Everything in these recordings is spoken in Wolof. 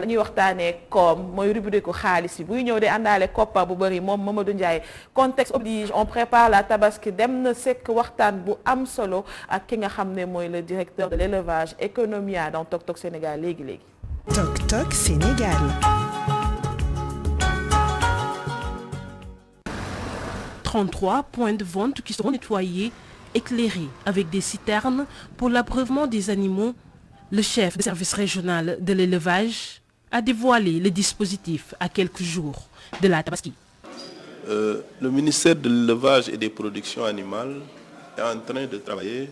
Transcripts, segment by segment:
la ñuy waxtaanee koom mooy rubrique xaalis bi buy ñëw di àndaale koppa bu bëri moom Mamadou Ndiaye contexte oblige on prépare la tabaski dem na sekk waxtaan bu am solo ak ki nga xam ne mooy le directeur de l'élevage Economia dans Tok Tok Sénégal léegi. Tok Tok Sénégal. 33 points de vente qui seront nettoyés, éclairés avec des citernes pour l'abreuvement des animaux. Le chef du service régional de l'élevage a dévoilé le dispositif à quelques jours de la Tabaski. Le ministère de l'élevage et des productions animales est en train de travailler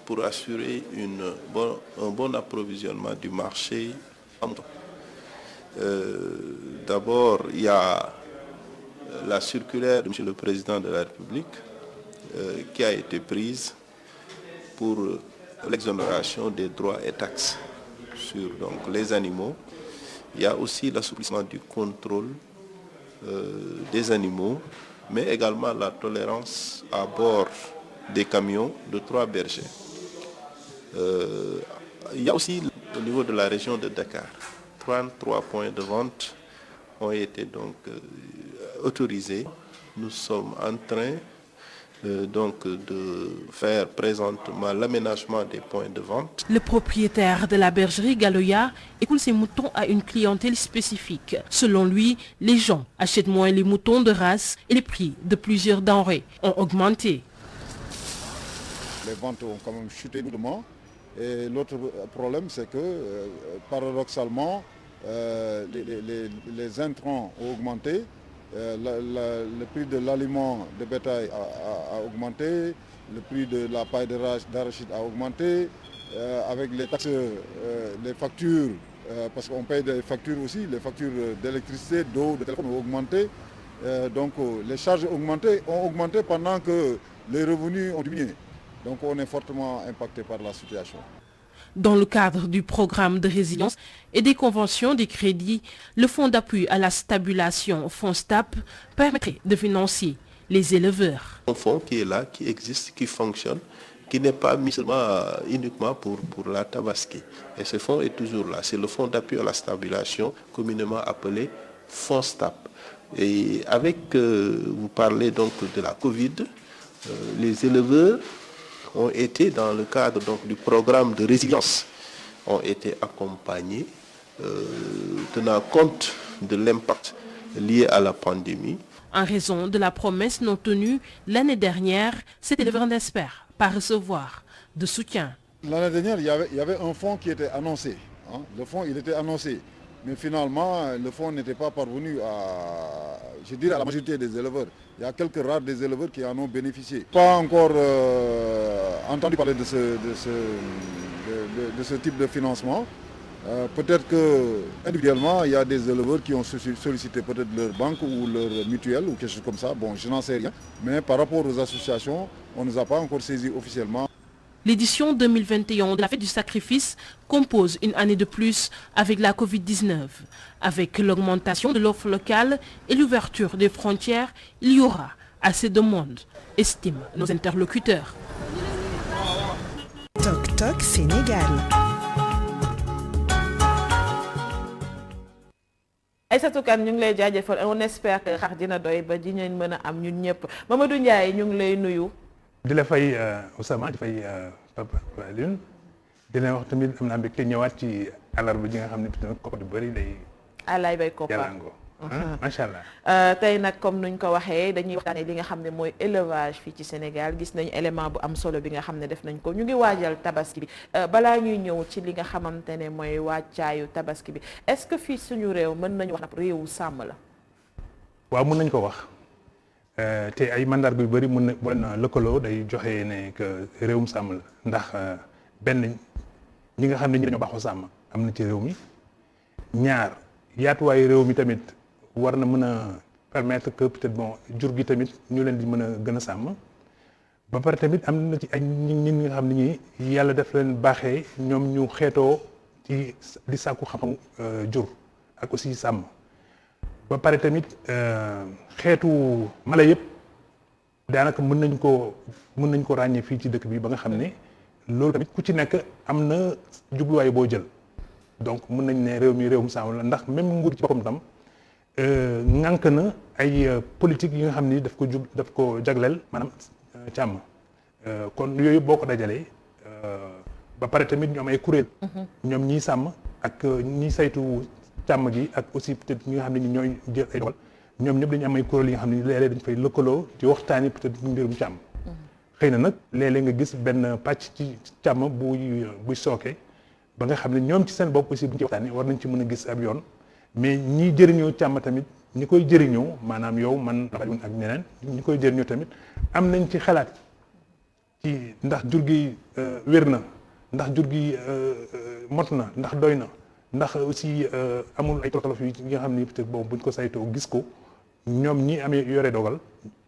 pour assurer un bon approvisionnement du marché. D'abord, il y a la circulaire de M. le Président de la République qui a été prise pour l'exonération des droits et taxes sur les animaux. Il y a aussi l'assouplissement du contrôle des animaux, mais également la tolérance à bord des camions de 3 bergers. Il y a aussi au niveau de la région de Dakar, 33 points de vente ont été autorisés. Nous sommes en train de faire présentement l'aménagement des points de vente. Le propriétaire de la bergerie Galoya écoule ses moutons à une clientèle spécifique. Selon lui, les gens achètent moins les moutons de race et les prix de plusieurs denrées ont augmenté. Les ventes ont quand même chuté doucement. Et l'autre problème, c'est que paradoxalement, les intrants ont augmenté. Le prix de l'aliment de bétail a augmenté, le prix de la paille d'arachide a augmenté, avec les taxes, les factures, parce qu'on paye des factures aussi, les factures d'électricité, d'eau, de téléphone ont augmenté. Donc les charges ont augmenté pendant que les revenus ont diminué. Donc on est fortement impacté par la situation. Dans le cadre du programme de résilience et des conventions des crédits, le fonds d'appui à la stabilisation FONSTAB permettrait de financer les éleveurs. Un fonds qui est là, qui existe, qui fonctionne, qui n'est pas mis uniquement pour la Tabaski. Et ce fonds est toujours là. C'est le fonds d'appui à la stabilisation, communément appelé FONSTAB. Et vous parlez donc de la Covid, les éleveurs ont été dans le cadre du programme de résilience, ont été accompagnés, tenant compte de l'impact lié à la pandémie. En raison de la promesse non tenue l'année dernière, cet éleveur n'espère pas recevoir de soutien. L'année dernière, il y avait un fonds qui était annoncé. Le fonds, il était annoncé. Mais finalement, le fonds n'était pas parvenu à la majorité des éleveurs. Il y a quelques rares des éleveurs qui en ont bénéficié. Pas encore entendu parler de ce type de financement. Peut-être que individuellement, il y a des éleveurs qui ont sollicité peut-être leur banque ou leur mutuelle ou quelque chose comme ça. Bon, je n'en sais rien. Mais par rapport aux associations, on ne nous a pas encore saisi officiellement. L'édition 2021 de la fête du sacrifice compose une année de plus avec la Covid-19. Avec l'augmentation de l'offre locale et l'ouverture des frontières, il y aura assez de monde, estiment nos interlocuteurs. Tok Tok Sénégal. Aïssatou Kane ñu ngi lay jaajëfal on espère que xar dina doy ba dinañ mën a am ñun ñëpp Mamadou Ndiaye ñu ngi lay nuyu. di la fay Oussama di fay Papa Alioune dina wax tamit am naa mbégte ñëwaat ci àllarba ji nga xam ne tamit koppar yu bëri day. alaay bay koppar yàllaangoo. macha allah. tey nag comme nuñ ko waxee dañuy waxtaanee li nga xam ne mooy élevage fii ci Sénégal gis nañu élément bu am solo bi nga xam ne def nañ ko ñu ngi waajal tabaski bi balaa ñuy ñëw ci li nga xamante ne mooy wàccaayu tabaski bi est-ce que fii suñu réew mën nañu wax nag réewu sàmm la. waaw mën nañ ko wax. te ay mandarga yu bëri mën na lëkkaloo day joxe ne que réewum sàmm la ndax benn ñi nga xam ne ñi dañoo baaxoo sàmm am na ci réew mi ñaar yaatuwaayu réew mi tamit war na mën a permettre que peut-être jur gi tamit ñu leen di mën a gën a sàmm ba pare tamit am na ci ay ñi nga xam ne ñi yàlla def leen baaxee ñoom ñu xeetoo ci di sàkku xam-xamu jur ak aussi sàmm ba pare tamit xeetu mala yëpp daanaka mën nañ ko ràññee fii ci dëkk bi ba nga xam ne loolu tamit ku ci nekk am na jubluwaay boo jël donc mën nañ ne réew mi réewum sàmm la ndax même nguur ci boppam tam ŋànk na ay politique yi nga xam ni daf ko jagleel maanaam càmm kon yooyu boo ko dajalee ba pare tamit ñu am ay kuréel ñoom ñiy sàmm ak ñiy saytu càmm gi ak aussi peut-être ñi nga xam ne ñi ñooy jël ay dogal ñoom ñëpp dañu am ay kuréel yi nga xam ne léeg-léeg dañu fay lëkkaloo di waxtaani peut-être mbirum càmm xëy na nag léeg-léeg nga gis benn pàcc ci càmm buy sooke ba nga xam ne ñoom ci seen bopp aussi bu ñu ci waxtaanee war nañ ci mën a gis ab yoon mais ñi jëriñoo càmm tamit ñi koy jëriñoo maanaam yow man ak ñeneen ñi koy jëriñoo tamit am nañ ci xalaat ci ndax jur gi wér na ndax jur gi mot na ndax doy na ndax aussi amul ay tolof yi nga xam ni peut-être boobu bu ñu ko saytoo gis ko ñoom ñi amee yore dogal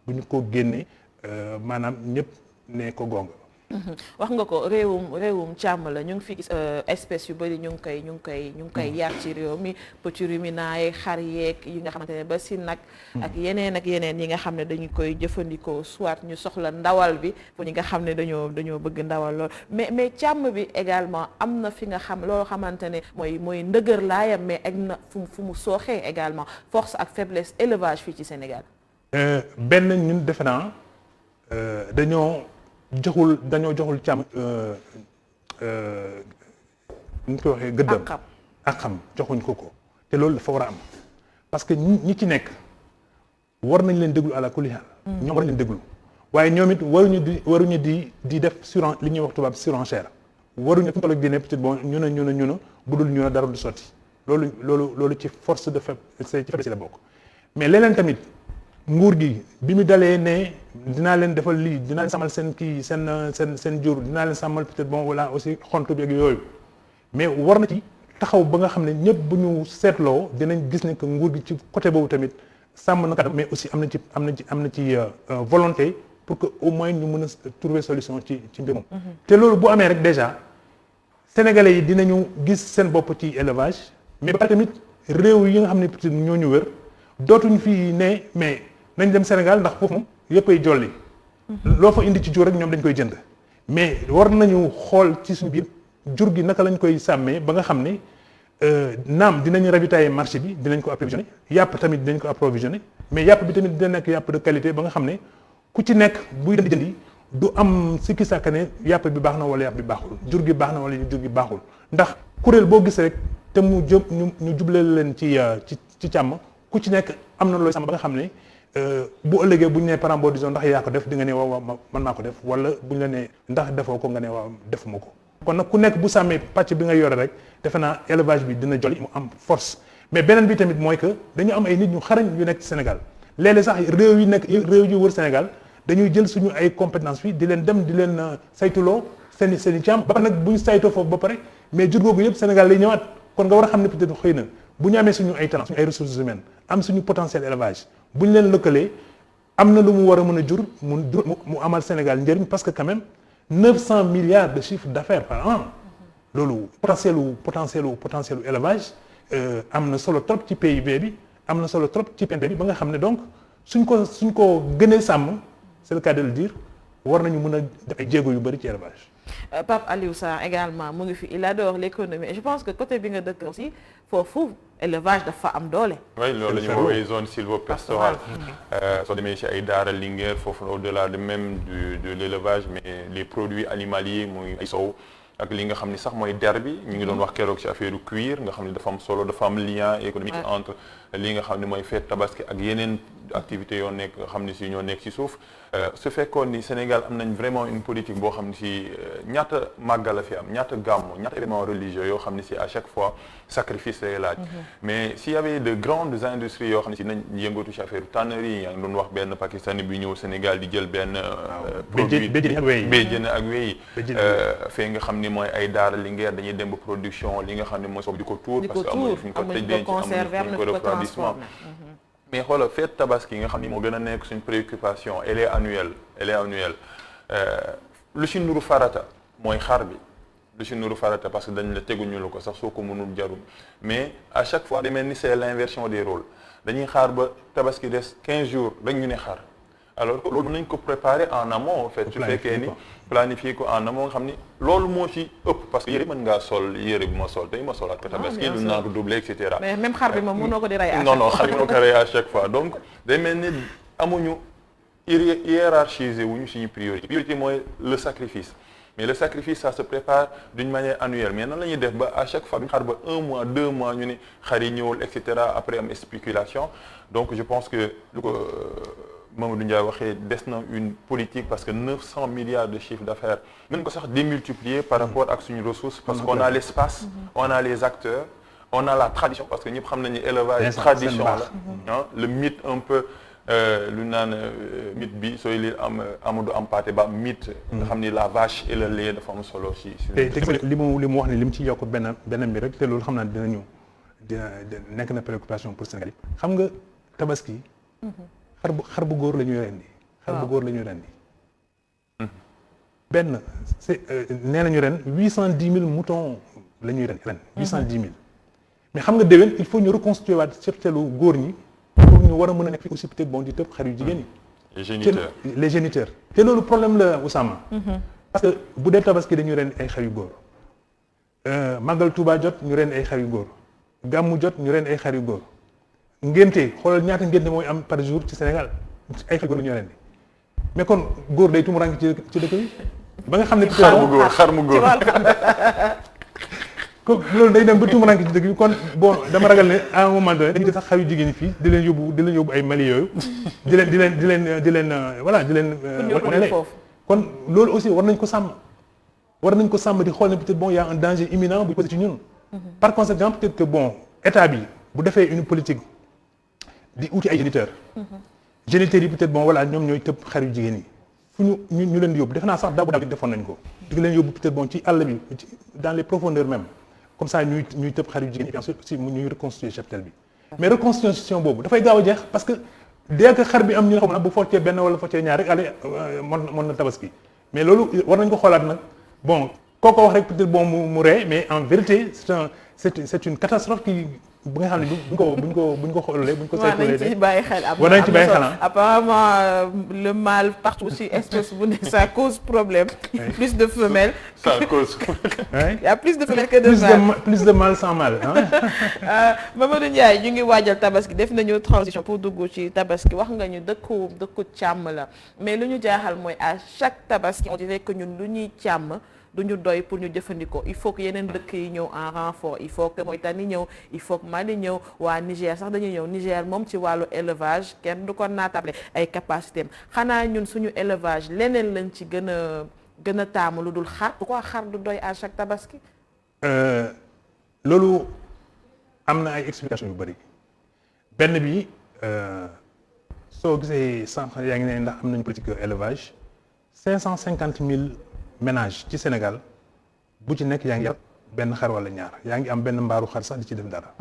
bu ñu ko génnee maanaam ñëpp ne ko gonga. wax nga ko réewum càmm la ñu ngi fi gis espèces yu bëri ñu ngi koy yar ci réew mi petit ruminant yeeg xar yeeg yi nga xamante ne ba si nag ak yeneen yi nga xam ne dañu koy jëfandikoo soit ñu soxla ndawal bi pour ñi nga xam ne dañoo bëgg ndawal lool mais càmm bi également am na fi nga xam loolu xamante ne mooy ndëgër laayam mais ak na fu mu sooxee également force ak faiblesse élevage fii ci Sénégal. benn ñun defe naa dañoo joxul càmm ñu koy waxee gëddam ak xam joxuñ ko te loolu dafa war a am parce que ñi ci nekk war nañ leen déglu à la kulli haal ñoom war nañ leen déglu waaye ñoom it waruñu di def li ñuy wax tubaab surenchère waruñu fu tolog di ne peut-être bon ñu ne bu dul ñu ne dara du sotti loolu ci force de faiblesse la bokk mais leneen tamit nguur gi bi mu dalee ne dinaa leen defal lii dinaa leen sàmmal seen jur dinaa leen sàmmal peut-être bon voilà aussi xontu bi ak yooyu mais war na ci taxaw ba nga xam ne ñëpp bu ñu seetloo dinañ gis ne que nguur gi ci côté boobu tamit sàmm na mais aussi am na ci volonté pour que au moins ñu mën a trouver solution ci mbir moom te loolu bu amee rek déjà sénégalais yi dinañu gis seen bopp ci élevage mais ba tamit réew yi nga xam ne peut-être ñoo ñu wër dootuñ fii ne mais nañ dem Sénégal ndax foofu moom yëpp ay jolli loo fa indi ci jur rek ñoom dañ koy jënd mais war nañu xool ci suñu biir jur gi naka lañ koy sàmmee ba nga xam ne naam dinañ ravitailler marché bi dinañ ko approvisionner yàpp tamit dinañ ko approvisionner mais yàpp bi tamit dina nekk yàpp de qualité ba nga xam ne ku ci nekk buy dem jëndi du am sikki sàkka ne yàpp bi baax na wala yàpp bi baaxul jur gi baax na wala jur gi baaxul ndax kuréel boo gis rek te mu ñu jubleel leen ci càmm ku ci nekk am na looy sàmm ba nga xam ne bu ëllëgee bu ñu nee par exemple disons ndax yaa ko def di nga ne waaw man maa ko def wala bu ñu la nee ndax defoo ko nga ne waaw defuma ko kon nag ku nekk bu sàmmee pàcc bi nga yore rek defe naa élevage bi dina joli mu am force mais beneen bi tamit mooy que dañu am ay nit ñu xarañ yu nekk ci Sénégal léeg-léeg sax réew yu wër Sénégal dañuy jël suñu ay compétence fi di leen saytuloo seen i càmm ba nag bu ñu saytoo foofu ba pare mais jur googu yëpp Sénégal lay ñëwaat kon nga war a xam ne peut-être xëy na bu ñu amee suñu ay talent suñu ay ressources humaines am suñu potentiel élevage bu ñu leen lëkkalee am na lu mu war a mën a jur mu amal Sénégal njëriñ parce que quand même 900 milliards de chiffre d'affaires par an loolu potentiel élevage am na solo trop ci PIB bi am na solo trop ci PNB bi ba nga xam ne donc suñ ko gënee sàmm c'est le cas de le dire war nañu mën a def ay jéego yu bëri ci élevage. Pape Aliou Sarr également mu ngi fi il adore l'économie et je pense que côté bi nga dëkk aussi foofu élevage dafa am doole. oui loolu la ñuy woowee zone sylvopastorale. soo demee ci ay Daara Linguère foofu au-delà de même de l'élevage mais les produits animaliers muy ay sow ak li nga xam ni sax mooy der bi ñu ngi doon wax keroog ci affaire cuir nga xam ne dafa am solo dafa am lien économique entre li nga xam ne mooy fête tabaski ak yeneen activités yoo nekk nga xam ne si ñoo nekk ci suuf su fekkoon ni Sénégal am nañ vraiment une politique boo xam ne si ñaata màggal la fi am ñaata gàmmu ñaata événements religieux yoo xam ne si à chaque fois sacrifice lay laaj mais s'il y avait de grandes industries yoo xam ne si nañ yëngatu ci affaire tannerie yaa ngi doon wax benn Pakistanais bi ñëw Sénégal di jël benn produit béjjën ak wéy fee nga xam ni mooy ay Daara Linguère dañuy dem ba production li nga xam ne mooy soog di ko tuur parce que amuñu fu ñu ko tëj denc amuñu fu ñu ko refroidissement mais xoolal fête tabaski nga xam ni moo gën a nekk suñ préoccupation elle est annuelle lu ci nuru farata mooy xar bi lu ci nuru farata parce que dañ la teguñu la ko sax soo ko mënul jarul mais à chaque fois day mel ni c'est l'inversion des rôles dañuy xaar ba tabaski des 15 jours rek ñu ne xar alors que loolu nañ ko préparer en amont en fait su fekkee ni planifier ko en amont nga xam ni loolu moo ci ëpp parce que yére mën ngaa sol yére bi ma sol tey ma solaat ko tabaski lu naan ko doublé et cetera. mais même xar bi moom mënoo ko di rey à chaque fois non xar bi mënoo ko rey à chaque fois donc day mel ni amuñu hiérarchiser wuñu suñu priorité mooy le sacrifice. Mais le sacrifice, ça se prépare d'une manière annuelle. Mais non, la ñuy def ba à chaque fois bi xaar ba 1 mois 2 mois ñu ne xar yi ñëwul et cetera après am spéculation donc je pense que lu ko Mamadou Ndiaye waxee des na une politique parce que 900 milliards de chiffre d'affaires mën ko sax démultiplier par rapport ak suñu ressource parce qu'on a l'espace, on a les acteurs, on a la tradition parce que ñëpp xam nañu élevage tradition la le mythe un peu lu naan mythe bi sooy lire Amadou Hampâté Bâ mythe nga xam ni la vache et le lait dafa am solo si te li mu wax ne li mu ci yokk benn bi rek te loolu xam naa dina nekk na préoccupation pour Sénégal yi xam nga tabaski xar bu góor la ñuy rendi xar bu góor la ñuy rendi benn c'est nee nañu ren 810 000 moutons la ñuy ren 810 000 mais xam nga déwén il faut ñu reconstituer waat cheptelu góor ñi pour ñu war a mën a nekk fi aussi peut-être bon di tëb xar yu jigéen ñi les géniteurs te loolu problème la Oussama parce que bu dee tabaski dañuy ren ay xar yu góor màggal Touba jot ñu ren ay xar yu góor gàmmu jot ñu ren ay xar yu góor ngénte xoolal ñaata ngénte mooy am par jour ci Sénégal ay xar yu góor la ñu ren mais kon góor day tumurànk ci dëkk bi ba nga xam ne xar mu góor ko loolu day dem ba tumurànk ci dëkk bi kon bon dama ragal ne à un moment donné dañuy def sax xar yu jigéen ñi fii di leen yóbbu ay Mali yooyu di leen wane kon loolu aussi war nañ ko sàmm di xool ne peut-être bon y a un danger imminent bu posé ci ñun par conséquent peut-être que bon état bi bu defee une politique di uti ay géniteurs yi peut-être bon voilà ñoom ñooy tëb xar yu jigéen yi fu ñu leen di yóbbu defe naa sax daaw defoon nañ ko di leen yóbbu peut-être bon ci àll bi dans les profondeurs même comme ça ñuy tëb xar yu jigéen yi ensuite aussi ñuy reconstituer cheptel bi mais reconstitution boobu dafay gaaw a jeex parce que dès que xar bi am ñu xam na bu foccee benn wala foccee ñaar rek allez mën na tabaski mais loolu war nañ ko xoolaat nag bon koo ko wax rek peut-être bon mu ree mais en vérité c'est une catastrophe qui bu nga xam ne buñ ko xoolee buñ ko saytulee war nañ ci bàyyi xel apparemment le mâle partout si espèce bu ne ça cause problème plus de femelles ça cause il y a plus de femelles que de mâles plus de mâles sans mâle Mamadou Ndiaye ñu ngi waajal tabaski def nañu transition pour dugg ci tabaski wax nga ñu dëkku càmm la mais lu ñu jaaxal mooy à chaque tabaski on dirait que ñun lu ñuy càmm du ñu doy pour ñu jëfandikoo il faut que yeneen dëkk yi ñëw en renfort il faut que Mauritanie ñëw il faut que Mali ñëw waa Niger sax dañuy ñëw Niger moom ci wàllu élevage kenn du ko naatable ay capacité am xanaa ñun suñu élevage leneen lañ ci gën a taamu lu dul xar pourquoi xar du doy à chaque tabaski loolu am na ay explications yu bari benn bi soo gisee sànq yaa ngi ne ndax am nañu politique élevage 550 000 ménage ci Sénégal bu ci nekk yaa ngi yar benn xar wala ñaar yaa ngi am benn mbaaru xar sax di ci def dara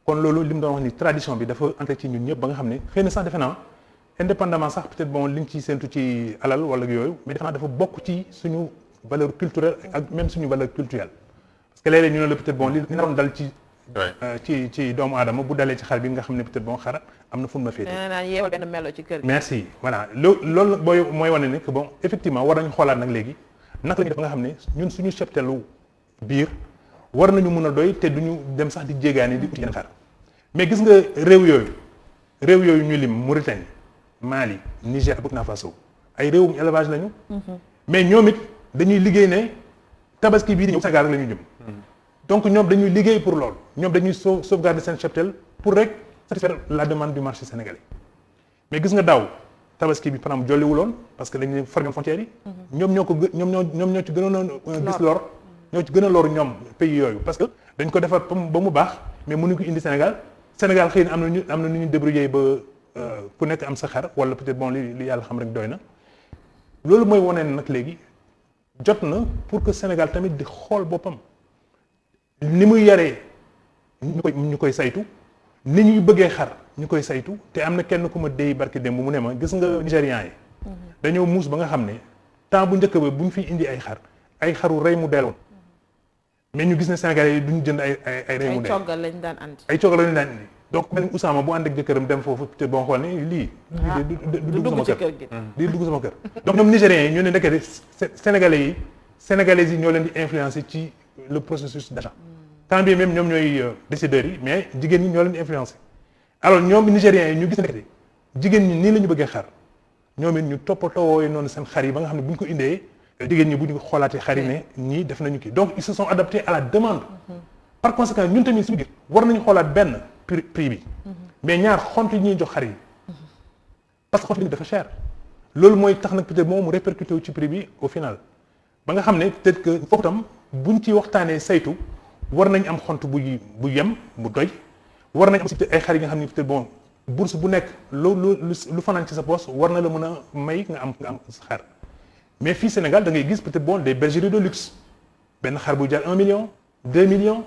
kon loolu li mu doon wax ni tradition bi dafa entré ci ñun ñëpp ba nga xam ne xëy na sax defe naa indépendamment sax peut-être bon li nga ciy séntu ci alal wala yooyu mais defe naa dafa bokk ci suñu valeur culturelle ak même suñu valeur culturelle parce que léeg-léeg ñu ne la peut-être bon li naroon dal ci doomu aadama bu dalee ci xar bi nga xam ne peut-être bon xar am na fu mu ma féete. nee naa yeewal benn melo ci kër gi. merci voilà loolu mooy wane ne que bon effectivement war nañu xoolaat nag léegi naka la ñuy def nga xam ne ñun suñu cheptelu biir war nañu mën a doy te duñu dem sax di jéegaani di uti yenn xar mais gis nga réew yooyu ñu lim Mauritanie Mali Niger Burkina Faso ay réewum élevage lañu. mais ñoom it dañuy liggéey ne tabaski bii di ñëw Sénégal rek la ñu jëm. donc ñoom dañuy liggéey pour loolu ñoom dañuy sauvegarder seen cheptel pour rek satisfaire la demande du marché sénégalais mais gis nga daaw tabaski bi par exemple jolliwuloon parce que dañuy fermer frontières yi. ñoom ñoo ci gënoon a gis lor ñoo ci gën a lor ñoom pays yooyu parce que dañ ko defar ba mu baax mais mënuñ ko indi Sénégal xëy na am na nu ñu débrouiller ba ku nekk am sa xar wala peut-être bon li yàlla xam rek doy na loolu mooy wane nag léegi jot na pour que Sénégal tamit di xool boppam. ni muy yaree ñu koy saytu ni ñuy bëggee xar ñu koy saytu te am na kenn ku ma déy barki démb mu ne ma gis nga Nigérians yi dañoo muus ba nga xam ne temps bu njëkk ba bu ñu fi indi ay xaru rey mu delloon mais ñu gis ne Sénégalais yi duñu jënd ay rey mu dell ay coggal lañ daan andi donc mel ni Oussama bu ànd ak jëkkëram dem foofu peut-être boo xool ne lii du dugg sama kër lii dugg sama kër donc ñoom nigériens yi ñu ne ndekete sénégalais yi ñoo leen di influencer ci le processus d'achat tant bien même ñoom ñooy décideurs yi mais jigéen ñi ñoo leen di influencer alors ñoom nigériens yi ñu gis ndekete jigéen ñi nii la ñu bëggee xar ñoom it ñu toppatoo noonu seen xar yi ba nga xam ne bu ñu ko indee jigéen ñi bu ñu xoolaatee xar yi ne ñii def nañu kii donc ils se sont adaptés à la demande par conséquent ñun tamit suñu gis war nañu xoolaat benn prix bi mais ñaar xont yi ñuy jox xar yi parce que xont bi dafa cher loolu mooy tax nag peut-être moom mu répercuté wu ci prix bi au final ba nga xam ne peut-être que foofu tam buñ ci waxtaanee saytu war nañ am xont bu yem bu doy war nañ am aussi ay xar yi nga xam ne peut-être bon bourse bu nekk lu fanaan ci sa poche war na la mën a may nga am sa xar mais fii Sénégal da ngay gis peut-être bon des bergeries de luxe benn xar bu jar 1 million 2 millions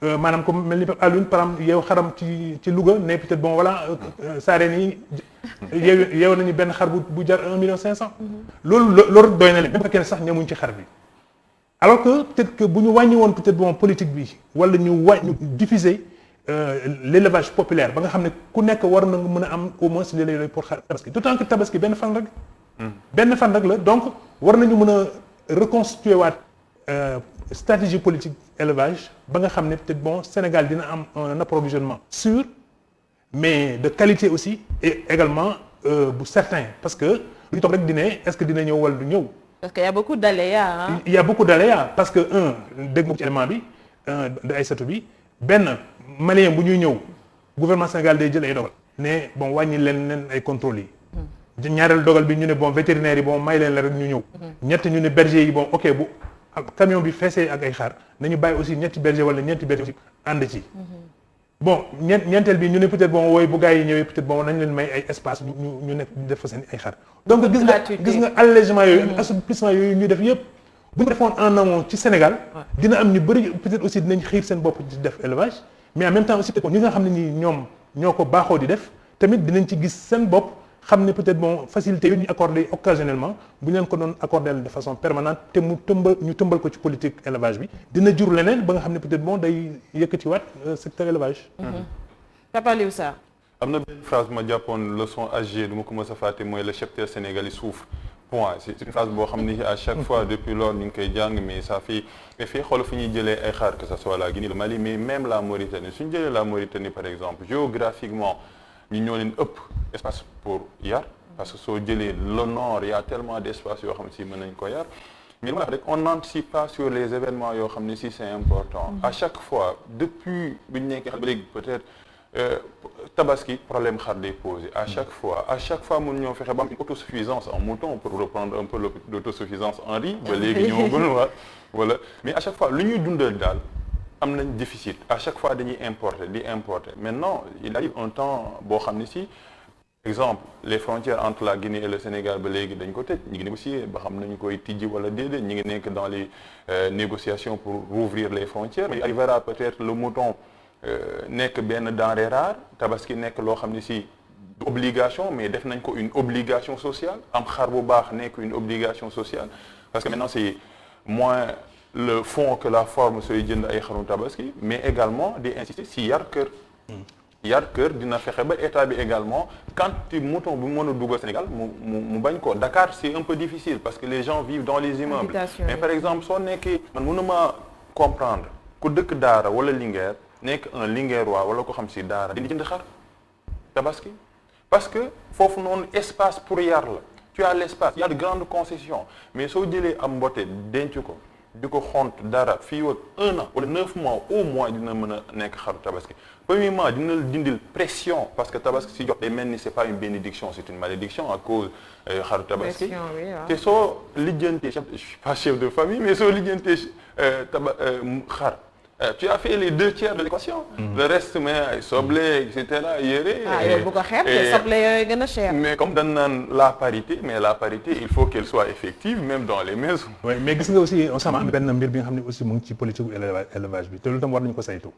maanaam comme mel ni Alioune par exemple yow xaram ci Louga ne peut-être bon voilà saareen yi yeew nañu benn xar bu jar 1 million 500. loolu doy na leen même fekkee ne sax ñamuñ ci xar bi alors que peut-être que bu ñu wàññi woon peut-être bon politique bi wala ñu diffuser l'élevage populaire ba nga xam ne ku nekk war na mën a am au moins léeg-léeg pour xar tabaski d'autant que tabaski benn fan rek la donc war nañu mën a reconstituer waat stratégie politique élevage ba nga xam ne peut-être bon Sénégal dina am un approvisionnement sûr mais de qualité aussi et également bu certain parce que lu toog rek di ne est-ce que dina ñëw wala du ñëw. parce que y a beaucoup d'aléas hein. Il y a beaucoup d'aléas parce que dégg nga ci élément bi de Aïssatou bi benn malien bu ñuy ñëw gouvernement Sénégal day jël ay dogal ne bon wàññi leen ay contrôles yi. ñaareel dogal bi ñu ne bon vétérinaire yi bon may leen la rek ñu ñëw. ñett ñu ne berger yi bon ok bu camion bi feesee ak ay xar nañu bàyyi aussi ñetti berger wala ñeenti berger aussi ànd ci. bon ñeenteel bi ñu ne peut-être bon wooy bu gars yi ñëwee peut-être bon nañ leen may ay espace ñu nekk def fa seen ay xar. donc gis nga allègement yooyu ak assouplissement yooyu ñu def yëpp bu ñu defoon en amont ci Sénégal. dina am ñu bëri peut-être aussi dinañ xiir seen bopp di def élevage mais en même temps aussi ñi nga xam ne nii ñoom ñoo ko baaxoo di def tamit dinañ ci gis seen bopp. xam ne peut-être bon facilité yooyu ñu accordé occasionnellement bu ñu leen ko doon accordé de façon permanente te ñu tëmbal ko ci politique élevage bi dina jur leneen ba nga xam ne peut-être bon day yëkkatiwaat secteur élevage. Papa Aliou Sarr. am na benn phrase ma jàppoon leçon AG du ma ko mës a fàtte mooy le cheptel sénégalais souffre point c'est une phrase boo xam ni à chaque fois depuis lors ñu ngi koy jàng mais ça fait effet xool fu ñuy jëlee ay xaar que ça soit la Guinée le Mali mais même la Mauritanie suñu jëlee la Mauritanie par exemple géographiquement. ñu ñoo leen ëpp espace pour yar parce que soo jëlee le nord y a tellement d'espace yoo xam ne si mën nañ ko yar mais rek on n'anticipe pas sur les événements yoo xam ne si c'est important à chaque fois depuis bi ñu nekkee ba léegi peut-être tabaski problème xar day posé à chaque fois mun ñoo fexe ba am une autosuffisance en mouton pour reprendre un peu l'autosuffisance en riz ba léegi ñoo gën voilà mais à chaque fois lu ñuy dundal daal am nañ déficit à chaque fois dañuy importer maintenant il arrive un temps boo xam ne si exemple les frontières entre la Guinée et le Sénégal ba léegi dañ ko tëj ñu ngi négocier ba xam nañu koy tijji wala déedéet ñu ngi nekk dans les négociations pour rouvrir les frontières mais il arrivera peut-être le mouton nekk benn denrée rare tabaski nekk loo xam ne si obligation mais def nañ ko une obligation sociale am xar bu baax nekk une obligation sociale parce que maintenant c'est moins le fond que la forme sooy jënd ay xaru tabaski mais également di insister si yar kër dina fexe ba état bi également quantité mouton bu mën a dugal Sénégal mu bañ ko Dakar c'est un peu difficile parce que les gens vivent dans les immeubles mais par exemple soo nekkee man mënuma comprendre ku dëkk Daara wala Linguère nekk un Linguèrois wala ko xam si Daara dina jënd xar tabaski parce que foofu noonu espace pour yar la tu as l'espace il y a de grandes concessions mais soo jëlee am mbote denc ko di ko xont dara fii ak 1 an wala 9 mois au moins dina mën a nekk xaru tabaski premièrement dina la dindil pression parce que tabaski si jot day mel ni c'est pas une bénédiction c'est une malédiction à cause xaru tabaski te soo lijjantee je suis pas chef de famille mais soo lijjantee xar tu as fait les 2 tiers de l'équation le reste mais ay soble et cetera yére yow bu ko xeeb te soble yooyu gën a cher mais comme dañ naan la parité il faut qu'elle soit effective même dans les maisons oui mais gis nga aussi on sama am benn mbir bi nga xam ne aussi mu ngi ci politique élevage bi te loolu tam war nañu ko saytu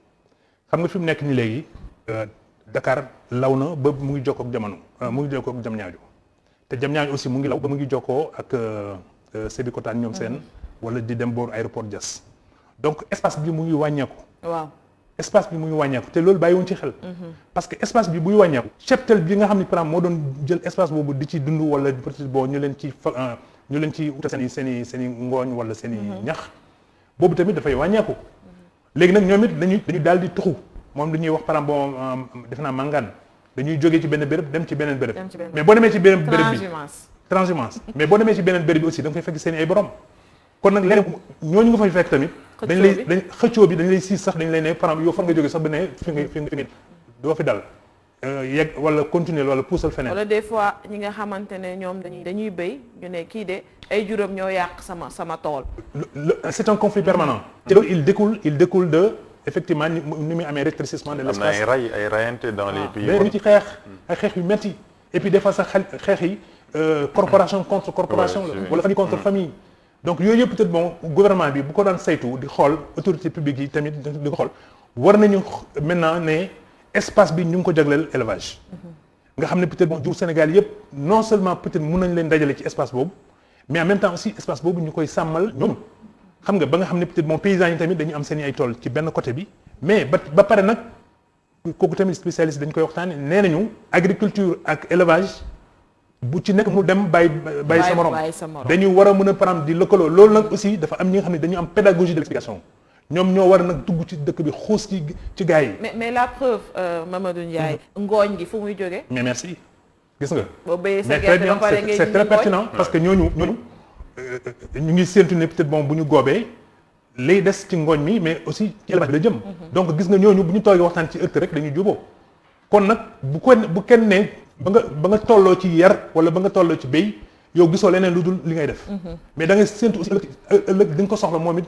xam nga fi mu nekk ni léegi Dakar law na ba mu ngi jokkoo ak jamono mu ngi jokkoo ak Diamniadio te Diamniadio aussi mu ngi law ba mu ngi jokkoo ak Sébikotane ñoom seen wala di dem boor aéroport Diass donc espace bi mu ngi wàññeeku. waaw espace bi muy wàññeeku te loolu bàyyiwuñ ci xel. parce que espace bi buy wàññeeku. cheptel bi nga xam ne par exemple moo doon jël espace boobu di ci dund wala peut-être bon ñu leen ci utal seen i ngooñ wala seen i ñax boobu tamit dafay wàññeeku. léegi nag ñoom it dañuy daal di tuxu moom dañuy wax par exemple bon def naa màngaan dañuy jógee ci benn béréb dem ci beneen béréb. mais boo demee ci beneen béréb bi transhumance mais boo demee ci beneen béréb bi aussi da nga fay fekk seen i ay borom. kon nag léegi ñooñu nga fay fekk tamit. xëccoo bi dañ lay siis sax dañ lay ne par exemple yow fan nga jógee sax ba ne fi nga doo fi dal yegg wala continuer wala puusal feneen. wala des fois ñi nga xamante ne ñoom dañuy béy ñu ne kii de ay juróom ñoo yàq sama tool. c'est un conflit permanent. te loolu il découle de effectivement ni muy amee rétrécissement de l'espace. am na ay rayante dans les pays. mais ci xeex ay xeex yu metti et puis des fois sax xeex yi corporation contre corporation la wala famille contre famille. donc yooyu yëpp peut-être bon gouvernement bi bu ko daan saytu di xool autorité publique yi tamit di ko xool war nañu maintenant ne espace bi ñu ngi ko jagleel élevage. nga xam ne peut-être bon jur Sénégal yëpp non seulement peut-être mën nañ leen dajale ci espace boobu mais en même temps aussi espace boobu ñu koy sàmmal ñoom. xam nga ba nga xam ne peut-être bon paysans yi tamit dañu am seen ay tool ci benn côté bi mais ba pare nag kooku tamit spécialiste dañ koy waxtaanee nee nañu agriculture ak élevage. bu ci nekk mu dem bàyyi sa morom dañu war a mën a param di lëkkaloo loolu nag aussi dafa am ñi nga xam ne dañu am pédagogie de l'explication ñoom ñoo war a nag dugg ci dëkk bi xuus ci gars yi. mais la preuve Mamadou Ndiaye. ngooñ gi fu muy jógee. mais merci gis nga. boo béyee sa gerte ba pare ngay c'est très pertinent parce que ñooñu ñu ngi séntu ne peut-être bon bu ñu góobee lay des ci ngooñ mi mais aussi ci élevage bi la jëm. donc gis nga ñooñu bu ñu toogee waxtaan ci ëtt rek dañuy juboo kon nag bu kenn ne. ba nga tolloo ci yar wala ba nga tolloo ci béy yow gisoo leneen lu dul li ngay def. mais da ngay séntu aussi ëllëg di nga ko soxla moom it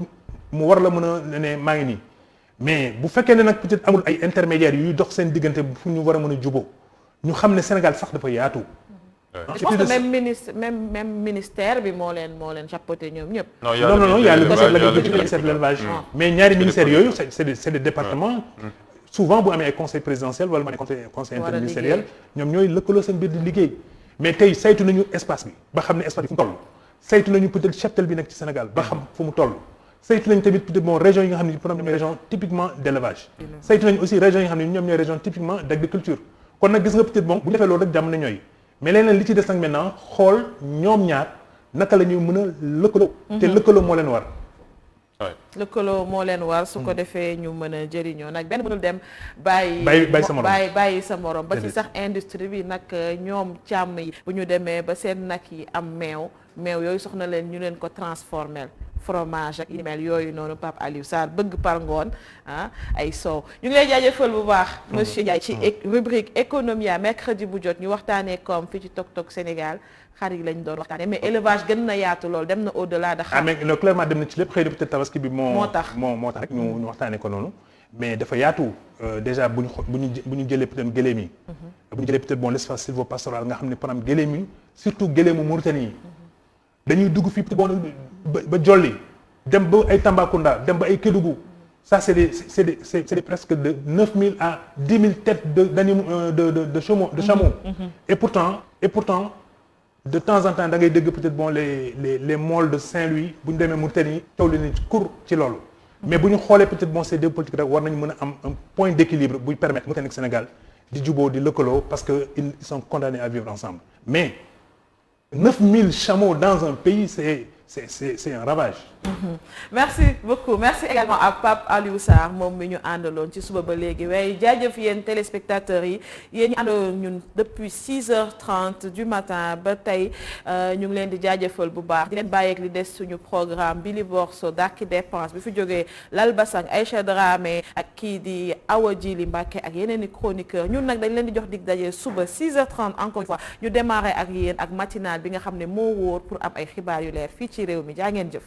mu war la mën a ne maa ngi nii mais bu fekkee ne nag peut-être amul ay intermédiaires yuy dox seen diggante fu ñu war a mën a juboo ñu xam ne Sénégal sax dafa yaatu. je pense que même ministère bi moo leen chapeauté ñoom ñëpp. non y a le ministère de l'agriculture et de l'élevage mais ñaari ministères yooyu c'est des départements. souvent bu amee ay conseil présidentiel wala mu conseil interministériel ñoom ñooy lëkkaloo seen biir di liggéey mais tey saytu nañu espace bi ba xam ne espace bi fu mu toll saytu nañu peut-être cheptel bi nekk ci Sénégal ba xam fu mu toll saytu nañu tamit peut-être bon région yi nga xam ne ñoom ñooy région typiquement d'élevage saytu nañu aussi région yi nga xam ne ñoom ñooy région typiquement d'agriculture kon nag gis nga peut-être bon bu ñu defee loolu rek jàmm na ñooy mais leneen li ci des nag maintenant xool ñoom ñaar naka la ñuy mën a lëkkaloo te lëkkaloo moo leen war lëkkaloo moo leen war su ko defee ñu mën a jëriñoo nag benn mënul dem bàyyi sa morom ba ci sax industrie bi nag ñoom càmm yi bu ñu demee ba seen nag yi am meew yooyu soxna leen ñu leen ko transformer fromage ak email yooyu noonu Pape Aliou Sarr bëgg par ngoon ay soow ñu ngi lay jaajëfal bu baax monsieur Ndiaye ci rubrique Economia mercredi bu jot ñu waxtaanee comme fii ci Tok Tok Sénégal xar yi lañ doon waxtaanee mais élevage gën na yaatu lool dem na au-delà de xar. mais clairement dem na ci lépp xëy na peut-être tabaski bi moo tax rek ñu waxtaanee ko noonu mais dafa yaatu déjà bu ñu jëlee peut-être gëléem yi bu ñu jëlee peut-être bon l'espace sylvo-pastoral nga xam ne par exemple gëléem yi surtout gëléemu Mauritanie yi dañuy dugg fii peut-être bon ba Jolli dem ba ay Tambacounda dem ba ay Kédougou ça c'est presque de 9000 à 10 000 têtes de chameaux et pourtant de temps en temps da ngay dégg peut-être bon les molles de Saint-Louis bu ñu demee Mauritanie taw li ni kur ci loolu mais bu ñu xoolee peut-être bon ces deux politiques rek war nañu mën a am un point d'équilibre buy permettre Mauritanie ak Sénégal di juboo di lëkkaloo parce que ils sont condamnés à vivre ensemble mais 9000 chameaux dans un pays c'est un ravage. Merci beaucoup merci également à Pape Aliou Sarr moom mi ñu àndaloon ci suba ba léegi waaye jaajëf yéen téléspectateurs yi yéen ñu àndaloon ñun depuis 6h30 du matin ba tey ñu ngi leen di jaajëfal bu baax di leen bàyyeeg li des suñu programme Billy Borso Daki Dépense bi fi jógee Lal Basang Aïcha Dramé ak kii di Awa Djili Mbacké ak yeneen i chroniqueurs ñun nag dañ leen di jox dig daje suba 6h30 encore une fois ñu démarrer ak yéen ak matinale bi nga xam ne moo wóor pour am ay xibaar yu leer fii ci réew mi jaa ngeen jëf.